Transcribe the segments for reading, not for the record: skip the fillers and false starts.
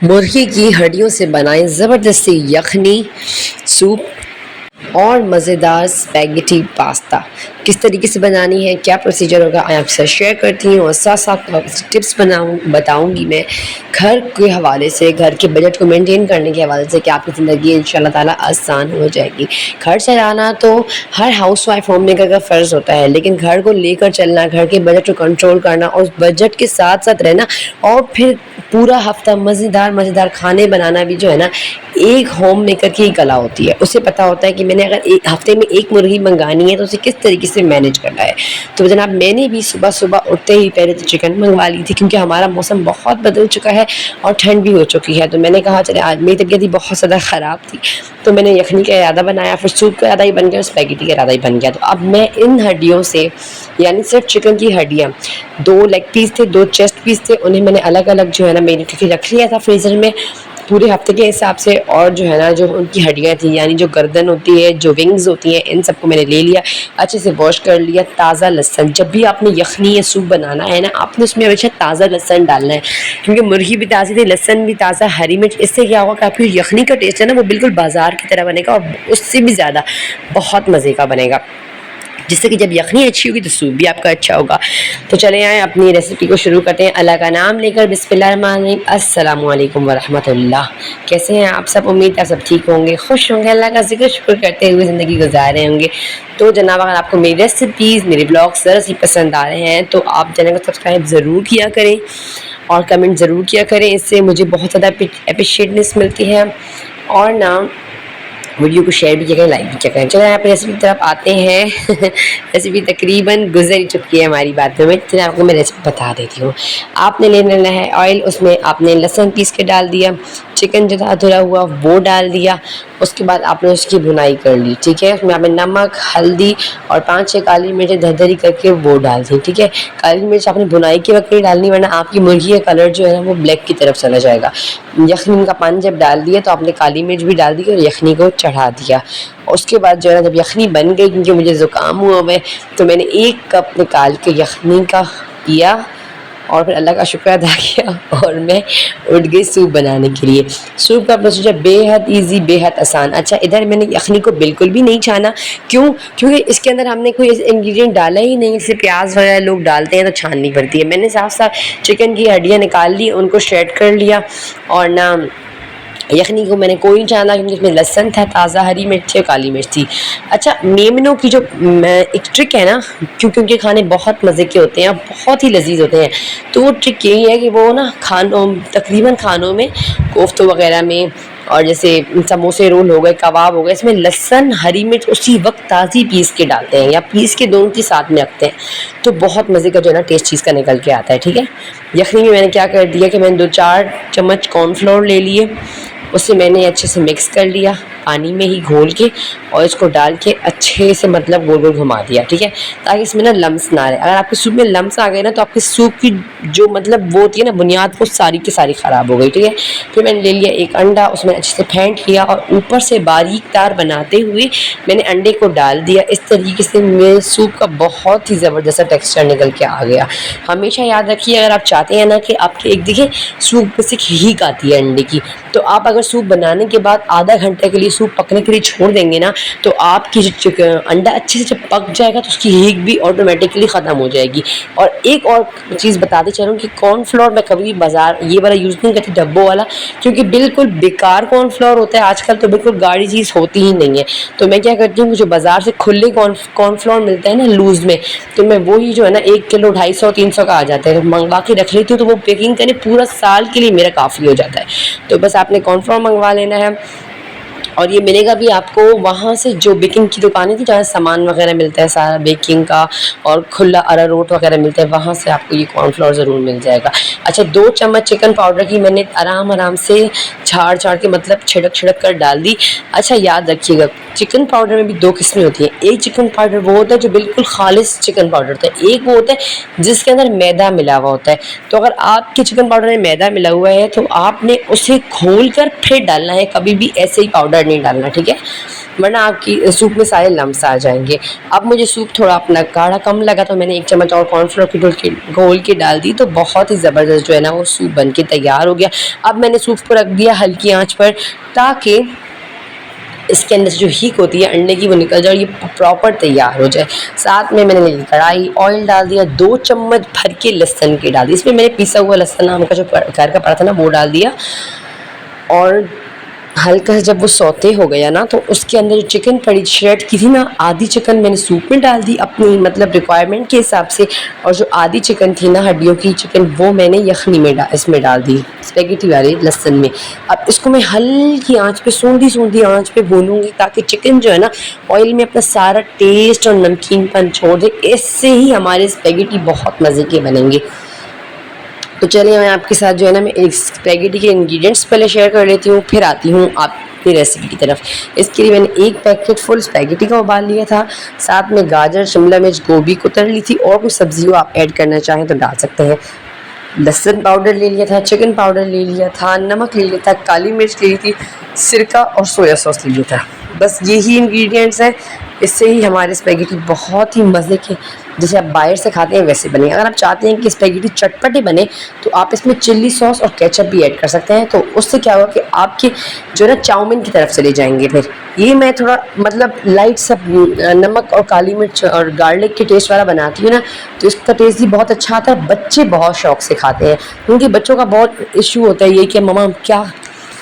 मुर्गी की हड्डियों से बनाएं ज़बरदस्ती यखनी सूप और मज़ेदार स्पैगेटी पास्ता। किस तरीके से बनानी है, क्या प्रोसीजर होगा, मैं आपसे शेयर करती हूँ और साथ साथ आपसे टिप्स बताऊँगी मैं घर के हवाले से, घर के बजट को मेंटेन करने के हवाले से कि आपकी ज़िंदगी इंशाल्लाह ताला आसान हो जाएगी। घर चलाना तो हर हाउसवाइफ होम मेकर का फ़र्ज़ होता है, लेकिन घर को लेकर चलना, घर के बजट को कंट्रोल करना और उस बजट के साथ साथ रहना और फिर पूरा हफ्ता मज़ेदार मज़ेदार खाने बनाना भी जो है ना, एक होम मेकर की ही कला होती है। उसे पता होता है कि मैंने अगर एक हफ्ते में एक मुर्गी मंगानी है तो उसे किस तरीके से मैनेज करना है। तो जनाब, मैंने भी सुबह सुबह उठते ही पहले तो चिकन मंगवा ली थी, क्योंकि हमारा मौसम बहुत बदल चुका है और ठंड भी हो चुकी है। तो मैंने कहा चले, आज मेरी तबीयत भी बहुत ज़्यादा ख़राब थी, तो मैंने यखनी का इरादा बनाया, फिर सूप का इरादा ही बन गया और स्पैगेटी का इरादा ही बन गया। तो अब मैं इन हड्डियों से, यानी सिर्फ चिकन की हड्डियाँ, 2 लेग पीस थे, 2 चेस्ट पीस थे, उन्हें मैंने अलग अलग जो है ना मैरिनेट करके रख लिया था फ्रीज़र में पूरे हफ्ते के हिसाब से। और जो है ना, जो उनकी हड्डियाँ थी, यानी जो गर्दन होती है, जो विंग्स होती हैं, इन सबको मैंने ले लिया, अच्छे से वॉश कर लिया। ताज़ा लहसुन, जब भी आपने यखनी या सूप बनाना है ना, आपने उसमें हमेशा ताज़ा लहसुन डालना है, क्योंकि मुर्गी भी ताज़ी थी, लहसुन भी ताज़ा, हरी मिर्च। इससे क्या होगा कि आपकी यखनी का टेस्ट है ना, वो बिल्कुल बाजार की तरह बनेगा और उससे भी ज़्यादा बहुत मज़े का बनेगा, जिससे कि जब यखनी अच्छी होगी तो सूप भी आपका अच्छा होगा। तो चले आए अपनी रेसिपी को शुरू करते हैं अल्लाह का नाम लेकर। बिस्मिल्लाहिर्रहमानिर्रहीम। अस्सलामु अलैकुम वरहमतुल्लाह। कैसे हैं आप सब? उम्मीद है सब ठीक होंगे, खुश होंगे, अल्लाह का जिक्र शुक्र करते हुए ज़िंदगी गुजार रहे होंगे। तो जनाब, अगर आपको मेरी रेसिपीज़, मेरे ब्लॉग्स ज़रा सी पसंद आ रहे हैं तो आप चैनल को सब्सक्राइब ज़रूर किया करें और कमेंट ज़रूर किया करें, इससे मुझे बहुत ज़्यादा अप्रिशिएटनेस मिलती है। और ना, वीडियो को शेयर भी किया करें, लाइक भी किया करें। चलो यहाँ पे रेसिपी की तरफ आते हैं। रेसिपी तकरीबन गुजर ही चुकी है हमारी बातों में, चलिए आपको मैं रेसिपी बता देती हूँ। आपने ले लेना है ऑयल, उसमें आपने लहसुन पीस के डाल दिया, चिकन जो था धुला हुआ वो डाल दिया, उसके बाद आपने उसकी भुनाई कर ली, ठीक है। उसमें आपने नमक, हल्दी और 5-6 काली मिर्च दरदरी करके वो डाल दी, ठीक है। काली मिर्च आपने भुनाई के वक्त नहीं डालनी, वरना आपकी मुर्गी का कलर जो है ना वो ब्लैक की तरफ चला जाएगा। यखनी का पानी जब डाल दिया तो आपने काली मिर्च भी डाल दी और यखनी को चढ़ा दिया। उसके बाद जो है ना, जब यखनी बन गई, क्योंकि मुझे ज़ुकाम हुआ हुआ है, तो मैंने 1 कप निकाल के यखनी का पिया और फिर अल्लाह का शुक्र अदा किया और मैं उठ गई सूप बनाने के लिए। सूप का प्रोसीजर बेहद ईजी, बेहद आसान। अच्छा, इधर मैंने यखनी को बिल्कुल भी नहीं छाना, क्यों? क्योंकि इसके अंदर हमने कोई इंग्रेडिएंट डाला ही नहीं। जैसे प्याज वगैरह लोग डालते हैं तो छाननी पड़ती है। मैंने साफ साफ चिकन की हड्डियाँ निकाल ली, उनको श्रेड कर लिया और ना यखनी को मैंने कोई नहीं छाना, क्योंकि इसमें लहसुन था, ताज़ा हरी मिर्च थी, काली मिर्च थी। अच्छा, मेमनों की जो एक ट्रिक है ना, क्योंकि उनके खाने बहुत मज़े के होते हैं, बहुत ही लजीज होते हैं। तो वो ट्रिक यही है कि वो ना खानों, तकरीबन खानों में, कोफ्तों वगैरह में, और जैसे समोसे रोल हो गए, कबाब हो गए, इसमें लहसुन हरी मिर्च उसी वक्त ताज़ी पीस के डालते हैं या पीस के दोनों के साथ में रखते हैं, तो बहुत मज़े का जो है ना टेस्ट चीज़ का निकल के आता है, ठीक है। यखनी में मैंने क्या कर दिया कि मैंने 2-4 चम्मच कॉर्नफ्लोर ले लिए, उसे मैंने अच्छे से मिक्स कर लिया पानी में ही घोल के, और इसको डाल के अच्छे से मतलब गोल गोल घुमा दिया, ठीक है, ताकि इसमें ना लम्स ना रहे। अगर आपके सूप में लम्स आ गए ना तो आपके सूप की जो मतलब वो होती है ना बुनियाद, वो सारी की सारी ख़राब हो गई, ठीक है। फिर मैंने ले लिया 1 अंडा, उसमें अच्छे से फेंट लिया और ऊपर से बारीक तार बनाते हुए मैंने अंडे को डाल दिया। इस तरीके से मेरे सूप का बहुत ही ज़बरदस्त टेक्सचर निकल के आ गया। हमेशा याद रखिए, अगर आप चाहते हैं ना कि आपके एक देखिए सूप में से हीक आती है अंडे की, तो आप अगर सूप बनाने के बाद आधा घंटे के लिए सूप पकने के लिए छोड़ देंगे ना, तो आपकी जो अंडा अच्छे से जब पक जाएगा तो उसकी हीक भी ऑटोमेटिकली ख़त्म हो जाएगी। और एक और चीज़ बताते चलूँ कि कॉर्नफ्लोर मैं कभी बाजार ये वाला यूज़ नहीं करती, डब्बों वाला, क्योंकि बिल्कुल बेकार कॉर्नफ्लोर होता है आजकल, तो बिल्कुल गाढ़ी चीज़ होती ही नहीं है। तो मैं क्या करती हूँ, जो बाज़ार से खुले कॉर्नफ्लोर मिलता है ना लूज़ में, तो मैं वही जो है ना 1 किलो 250-300 का आ जाता है, मंगवा के रख लेती हूँ, तो वो पैकिंग करने पूरा साल के लिए मेरा काफ़ी हो जाता है। तो बस आपने कॉर्नफ्लोर मंगवा लेना है, और ये मिलेगा भी आपको वहाँ से जो बेकिंग की दुकानें थी जहाँ सामान वगैरह मिलता है सारा बेकिंग का, और खुला अरारोट वगैरह मिलता है, वहाँ से आपको ये कॉर्नफ्लोर ज़रूर मिल जाएगा। अच्छा, 2 चम्मच चिकन पाउडर की मैंने आराम से झाड़ के मतलब छिड़क कर डाल दी। अच्छा, याद रखिएगा चिकन पाउडर में भी 2 किस्में होती हैं। एक चिकन पाउडर वो होता है जो बिल्कुल खालिस चिकन पाउडर होता है, एक वो होता है जिसके अंदर मैदा मिला हुआ होता है। तो अगर आपके चिकन पाउडर में मैदा मिला हुआ है तो आपने उसे घोल कर फिर डालना है, कभी भी ऐसे ही पाउडर नहीं डालना, ठीक है। वरना आपकी सूप में सारे लम्स आ जाएंगे। अब मुझे सूप थोड़ा अपना गाढ़ा कम लगा तो मैंने 1 चम्मच और कॉर्नफ्लोर की घोल के डाल दी, तो बहुत ही ज़बरदस्त जो है ना वो सूप बन के तैयार हो गया। अब मैंने सूप को रख दिया हल्की आंच पर, ताकि इसके अंदर से जो हीक होती है अंडे की वो निकल जाए और ये प्रॉपर तैयार हो जाए। साथ में मैंने ली कढ़ाई, ऑयल डाल दिया, 2 चम्मच भर के लहसुन के डाल दिए। इसमें मैंने पिसा हुआ लहसुन आम का जो घर का पड़ा था ना वो डाल दिया, और हल्का सा जब वो सौते हो गया ना तो उसके अंदर जो चिकन पड़ी श्रेड की थी ना, आधी चिकन मैंने सूप में डाल दी अपनी मतलब रिक्वायरमेंट के हिसाब से, और जो आधी चिकन थी ना हड्डियों की चिकन वो मैंने यखनी में इसमें डाल दी, स्पेगेटी वाले लहसुन में। अब इसको मैं हल्की आंच पे सूंधी आंच पे भूनूंगी, ताकि चिकन जो है ना ऑयल में अपना सारा टेस्ट और नमकीनपन छोड़ दे। इससे ही हमारे स्पेगेटी बहुत मज़े के बनेंगे। तो चलिए मैं आपके साथ जो है ना मैं एक स्पेगेटी के इंग्रेडिएंट्स पहले शेयर कर लेती हूँ, फिर आती हूँ आपकी रेसिपी की तरफ। इसके लिए मैंने 1 पैकेट फुल स्पेगेटी का उबाल लिया था, साथ में गाजर, शिमला मिर्च, गोभी को तल ली थी, और कोई सब्जी हो आप ऐड करना चाहें तो डाल सकते हैं। लहसुन पाउडर ले लिया था, चिकन पाउडर ले लिया था, नमक ले लिया था, काली मिर्च ले ली थी, सिरका और सोया सॉस ले लिया था। बस यही इंग्रेडिएंट्स हैं। इससे ही हमारे स्पेगेटी बहुत ही मज़े के, जैसे आप बाहर से खाते हैं वैसे बने। अगर आप चाहते हैं कि स्पेगेटी चटपटे बने तो आप इसमें चिल्ली सॉस और केचप भी ऐड कर सकते हैं, तो उससे क्या होगा कि आपके जो है ना चाउमीन की तरफ चले जाएंगे। फिर ये मैं थोड़ा मतलब लाइट सा नमक और काली मिर्च और गार्लिक के टेस्ट वाला बनाती हूँ ना, तो इसका टेस्ट भी बहुत अच्छा आता है। बच्चे बहुत शौक से खाते हैं, क्योंकि बच्चों का बहुत इशू होता है ये कि मम्मा क्या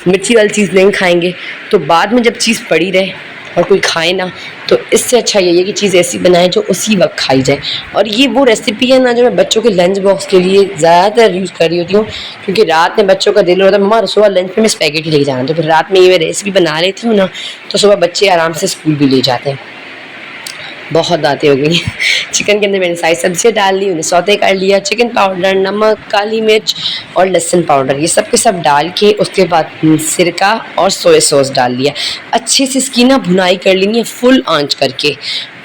मिर्ची वाली चीज़ नहीं खाएंगे, तो बाद में जब चीज़ पड़ी रहे और कोई खाए ना, तो इससे अच्छा ये है कि चीज़ ऐसी बनाए जो उसी वक्त खाई जाए। और ये वो रेसिपी है ना जो मैं बच्चों के लंच बॉक्स के लिए ज़्यादातर यूज़ कर रही होती हूँ, क्योंकि रात में बच्चों का दिल होता है मम्मा सुबह लंच में मैं स्पेगेटी लेके जाना, तो फिर रात में ये मैं रेसिपी बना लेती हूँ ना, तो सुबह बच्चे आराम से स्कूल भी ले जाते हैं। बहुत बातें हो गई। चिकन के अंदर मैंने सारी सब्जियाँ डाल ली, उन्हें सौते कर लिया, चिकन पाउडर, नमक, काली मिर्च और लहसुन पाउडर ये सब के सब डाल के उसके बाद सिरका और सोया सॉस डाल लिया। अच्छे से इसकी ना भुनाई कर लेनी है फुल आंच करके।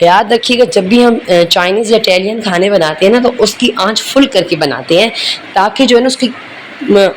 याद रखिएगा जब भी हम चाइनीज़ या इटालियन खाने बनाते हैं ना, तो उसकी आंच फुल करके बनाते हैं, ताकि जो है ना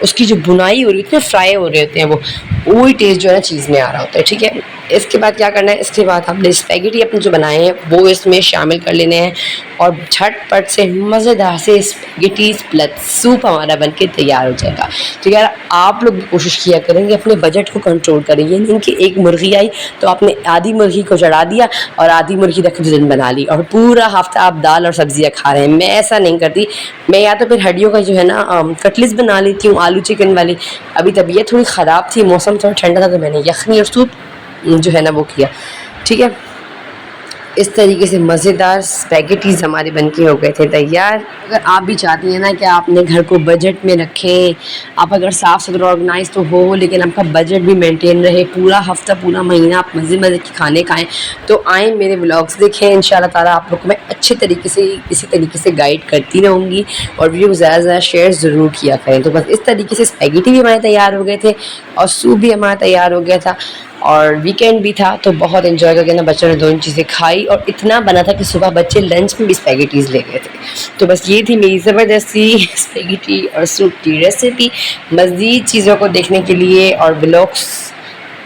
उसकी जो बुनाई हो रही होती है, फ्राई हो रहे होते हैं, वो वही टेस्ट जो है ना चीज़ में आ रहा होता है। ठीक है, इसके बाद क्या करना है, इसके बाद हमने स्पेगेटी अपने जो बनाए हैं वो इसमें शामिल कर लेने हैं, और झटपट से मज़ेदार से स्पेगेटी प्लस सूप हमारा बनके तैयार हो जाएगा। तो यार आप लोग भी कोशिश किया करेंगे, अपने बजट को कंट्रोल करेंगे, नहीं कि एक मुर्गी आई तो आपने आधी मुर्गी को चढ़ा दिया और आधी मुर्गी रख दिन बना ली और पूरा हफ्ता आप दाल और सब्जियाँ खा रहे हैं। मैं ऐसा नहीं करती, मैं या तो फिर हड्डियों का जो है ना कटलेट्स बना लेती हूँ आलू चिकन वाली। अभी तबीयत थोड़ी ख़राब थी, मौसम थोड़ा ठंडा था, तो मैंने यखनी और सूप जो है ना वो किया। ठीक है, इस तरीके से मज़ेदार स्पेगेटीज़ हमारे बनके हो गए थे तैयार। अगर आप भी चाहती हैं ना कि आप अपने घर को बजट में रखें, आप अगर साफ़ सुथरा ऑर्गेनाइज तो हो लेकिन आपका बजट भी मेंटेन रहे, पूरा हफ्ता पूरा महीना आप मज़े मज़े के खाने खाएं, तो आएँ मेरे व्लॉग्स देखें। इंशाल्लाह ताला आप लोग को मैं अच्छे तरीके से इसी तरीके से गाइड करती रहूँगी, और वीडियो को ज़्यादा से ज़्यादा शेयर ज़रूर किया करें। तो बस इस तरीके से स्पेगेटी भी हमारे तैयार हो गए थे और सूप भी हमारा तैयार हो गया था, और वीकेंड भी था तो बहुत एंजॉय करके ना बच्चों ने दोनों चीज़ें खाई, और इतना बना था कि सुबह बच्चे लंच में भी स्पेगेटीज़ ले गए थे। तो बस ये थी मेरी ज़बरदस्ती स्पेगेटी और सूप की रेसिपी। मज़ीद चीज़ों को देखने के लिए और व्लॉग्स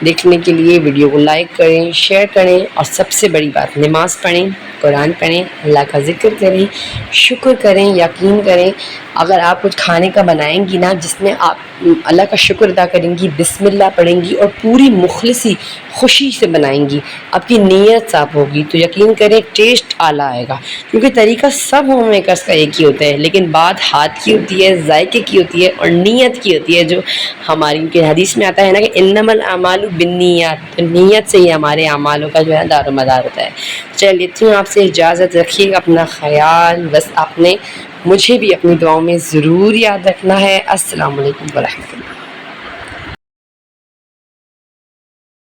देखने के लिए वीडियो को लाइक करें, शेयर करें, और सबसे बड़ी बात नमाज़ पढ़ें, कुरान पढ़ें, अल्लाह का ज़िक्र करें, शुक्र करें, यकीन करें। अगर आप कुछ खाने का बनाएंगी ना जिसमें आप अल्लाह का शुक्र अदा करेंगी, बिस्मिल्लाह पढ़ेंगी और पूरी मुखलिसी खुशी से बनाएंगी, आपकी नीयत साफ होगी, तो यकीन करें टेस्ट आला आएगा। क्योंकि तरीका सब होम मेकर्स का एक ही होता है, लेकिन बात हाथ की होती है, जायके की होती है और नीयत की होती है। जो हमारी के हदीस में आता है ना कि इन्नमल अमालु बिन्नियात, तो नीयत से ही हमारे अमालों का जो है दारो मदार होता है। चलिए लेती हूँ आपसे इजाज़त, रखिएगा अपना ख्याल। बस आपने मुझे भी अपनी दुआओं में ज़रूर याद रखना है। अस्सलाम वालेकुम व रहमतुल्लाह।